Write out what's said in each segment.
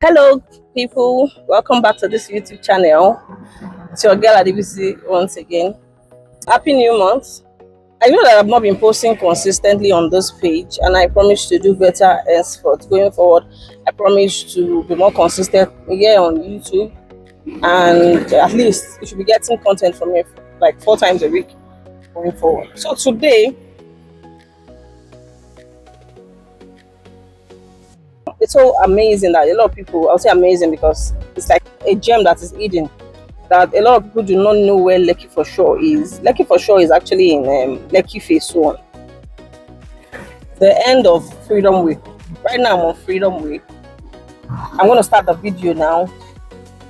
Hello, people. Welcome back to this YouTube channel. It's your girl Adibisi once again. Happy New Month. I know that I've not been posting consistently on this page, and I promise to do better henceforth. Going forward, I promise to be more consistent here on YouTube, and at least you should be getting content from me like 4 times a week going forward. So today, it's so amazing that a lot of people, I'll say amazing because it's like a gem that is hidden that a lot of people do not know where Lekki Foreshore is. Lekki Foreshore is actually in Lekki Phase 1, the end of Freedom Way. Right now I'm on Freedom Way. I'm going to start the video now,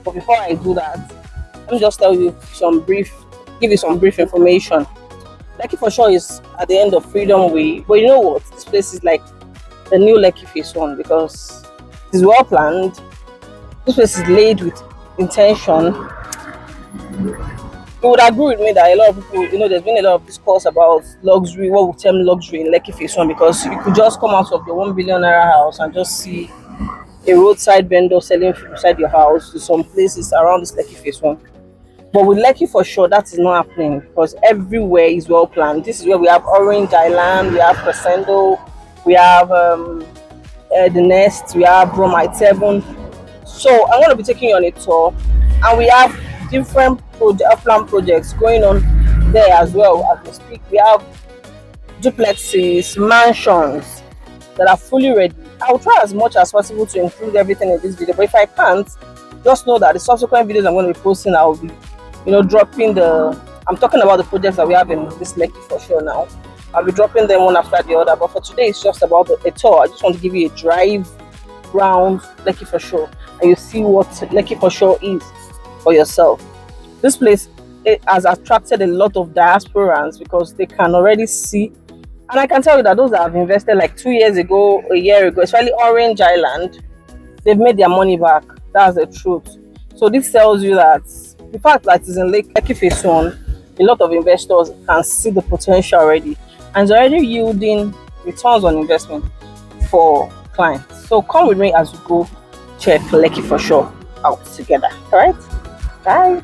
but before I do that, let me just tell you give you some brief information. Lekki Foreshore is at the end of Freedom Way, but you know what? This place is like the new Lekki Phase 1 because it is well planned. This place is laid with intention. You would agree with me that a lot of people, there's been a lot of discourse about luxury, what we term luxury in Lekki Phase 1, because you could just come out of your 1 billion naira house and just see a roadside vendor selling food beside your house to some places around this Lekki Phase 1. But with Lekki Foreshore, that is not happening because everywhere is well planned. This is where we have Orange Island, we have Crescendo, we have the Nest, we have Bromite 7. So I'm going to be taking you on a tour, and we have different plan projects going on there as well as we speak. We have duplexes, mansions that are fully ready. I'll try as much as possible to include everything in this video, but if I can't, just know that the subsequent videos I'm going to be posting, I'll be dropping I'm talking about the projects that we have in this Lekki Foreshore now. I'll be dropping them one after the other, but for today it's just about a tour. I just want to give you a drive round Lekki Foreshore and you see what Lekki Foreshore is for yourself. This place, it has attracted a lot of diasporans because they can already see, and I can tell you that those that have invested like 2 years ago, a year ago, especially Orange Island, they've made their money back. That's the truth. So this tells you that the fact that it's in Lekki Phase 1, a lot of investors can see the potential already, and it's already yielding returns on investment for clients. So come with me as we go check Lekki Foreshore out together. All right, bye.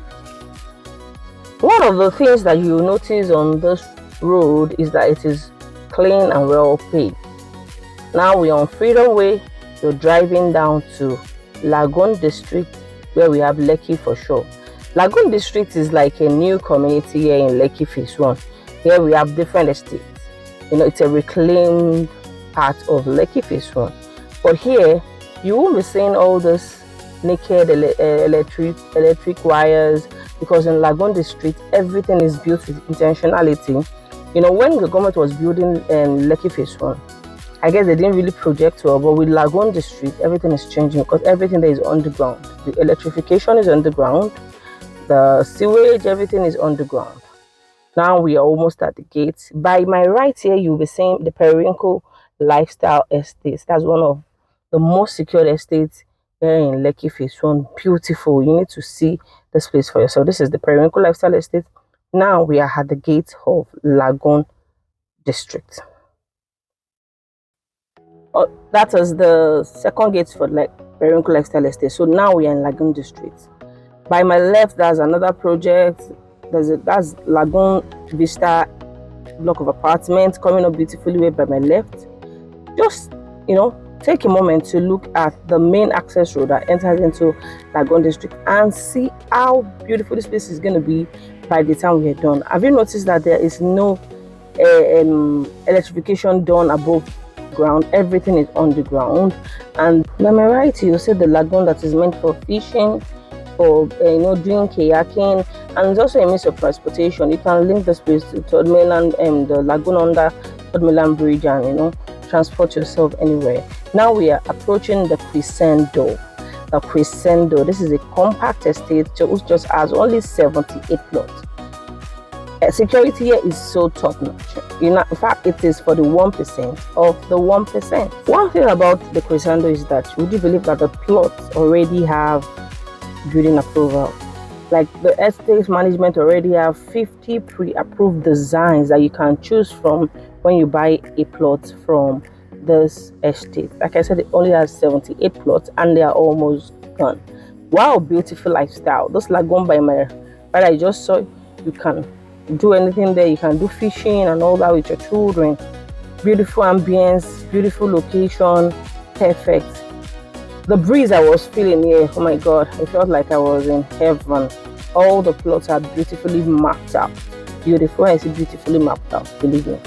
One of the things that you notice on this road is that it is clean and well paved. Now we're on Freedom Way. You're driving down to Lagoon District, where we have Lekki Foreshore. Lagoon District is like a new community here in Lekki Phase 1. Here we have different estates. It's a reclaimed part of Lekki Phase 1. But here, you won't be seeing all this naked electric wires, because in Lagoon District, everything is built with intentionality. When the government was building Lekki Phase 1, I guess they didn't really project well, but with Lagoon District, everything is changing because everything there is underground. The electrification is underground, the sewage, everything is underground. Now we are almost at the gates. By my right here, you'll be seeing the Periwinkle Lifestyle Estates. That's one of the most secured estates here in Lekki Phase 1. Beautiful. You need to see this place for yourself. This is the Periwinkle Lifestyle Estate. Now we are at the gates of Lagoon District. That is the second gate for Periwinkle Lifestyle Estate. So now we are in Lagoon District. By my left, there's another project. That's Lagoon Vista block of apartments coming up beautifully way by my left. Just take a moment to look at the main access road that enters into Lagoon District and see how beautiful this place is going to be by the time we are done. Have you noticed that there is no electrification done above ground? Everything is on the ground. And by my right, you'll see the lagoon that is meant for fishing, for doing kayaking, and it's also a means of transportation. You can link this place to Third Mainland and the lagoon under Third Mainland Bridge, and transport yourself anywhere. Now we are approaching the Crescendo. The Crescendo. This is a compact estate which just has only 78 plots. Security here is so top notch. In fact, it is for the 1% of the 1%. One thing about the Crescendo is that, would you believe that the plots already have building approval? Like the estate management already have 50 pre-approved designs that you can choose from when you buy a plot from this estate. Like I said, it only has 78 plots and they are almost done. Wow, beautiful lifestyle. This lagoon by my right, I just saw, you can do anything there. You can do fishing and all that with your children. Beautiful ambience, beautiful location, perfect. The breeze I was feeling here, oh my god, I felt like I was in heaven. All the plots are beautifully mapped out. Beautiful, I see beautifully mapped out, believe me.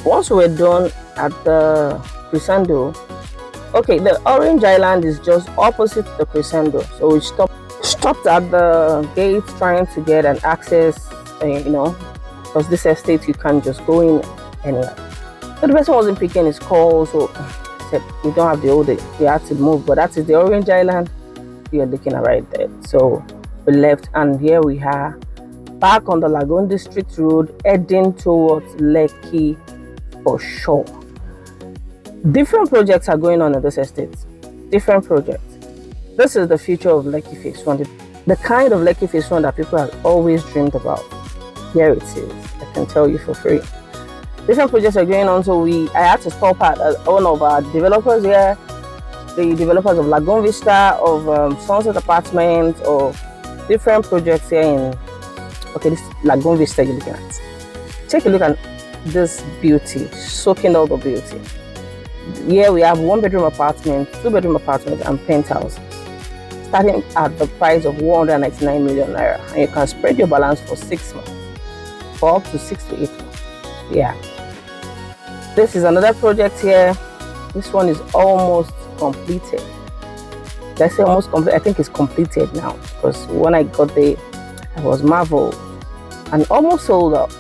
Once we're done at the Crescendo, okay, the orange island is just opposite the Crescendo, so we stopped at the gate trying to get an access, because this estate you can't just go in anywhere. So the person wasn't picking his call, so I said we don't have the old, we had to move, but that is the orange island you're looking at right there. So we left, and here we are back on the Lagoon District road heading towards Lekki Foreshore. Different projects are going on in this estate. Different projects. This is the future of Lekki Phase 1. The kind of Lekki Phase 1 that people have always dreamed about. Here it is. I can tell you for free. Different projects are going on, so I had to stop at one of our developers here, the developers of Lagoon Vista, of Sunset Apartments, of different projects here in, okay, this Lagoon Vista you're looking at. Take a look at this beauty, soaking all the beauty. Here we have 1-bedroom apartments, 2-bedroom apartments, and penthouses, starting at the price of 199 million naira, and you can spread your balance for 6 months, for up to 6 to 8 months. Yeah, this is another project here. This one is almost completed. Let's say almost complete. I think it's completed now, because when I got there, I was marveled and almost sold out.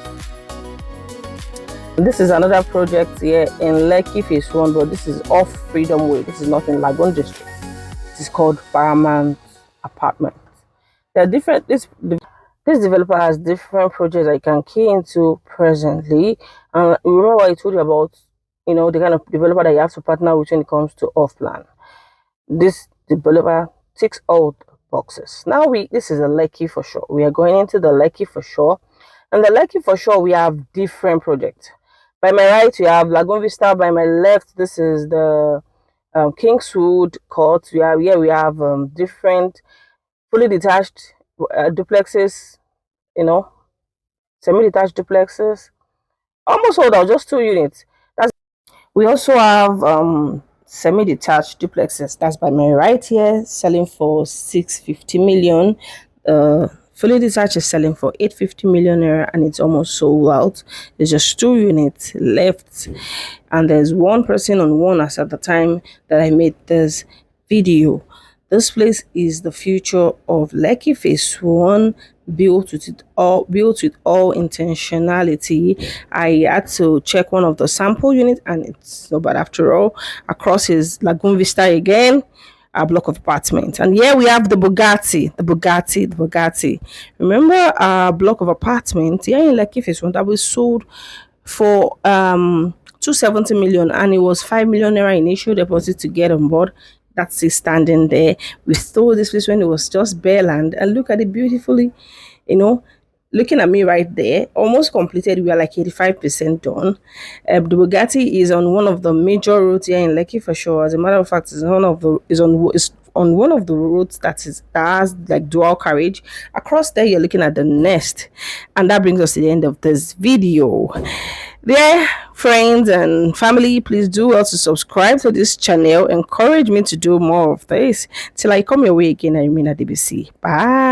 This is another project here in Lekki Phase 1, but this is off Freedom Way. This is not in Lagoon District. This is called Paramount Apartments. There are different. This developer has different projects that you can key into presently. And remember what I told you about, the kind of developer that you have to partner with when it comes to off-plan. This developer ticks all the boxes. Now this is a Lekki Foreshore. We are going into the Lekki Foreshore, and the Lekki Foreshore we have different projects. By my right, we have Lagoon Vista. By my left, this is the Kingswood Court. We have different fully detached duplexes, semi-detached duplexes. Almost sold out, just 2 units. We also have semi-detached duplexes. That's by my right here, selling for 650 million. Fully detached is selling for 850 million naira, and it's almost sold out. There's just 2 units left, and there's one person on one as at the time that I made this video. This place is the future of Lekki Phase 1, built with all intentionality. I had to check one of the sample units, and it's not bad after all. Across is Lagoon Vista again, a block of apartments, and here we have the Bugatti. Remember our block of apartments here in Lekki Phase 1 that was sold for 270 million, and it was 5 million naira initial deposit to get on board. That's it standing there. We stole this place when it was just bare land, and look at it beautifully, looking at me right there, almost completed. We are like 85% done. The Bugatti is on one of the major roads here in Lekki Foreshore. As a matter of fact, is on one of the roads that has like dual carriage. Across there, you're looking at the nest, and that brings us to the end of this video. There, friends and family, please do well to subscribe to this channel. Encourage me to do more of this. Till I come your way again, I remain at DBC. Bye.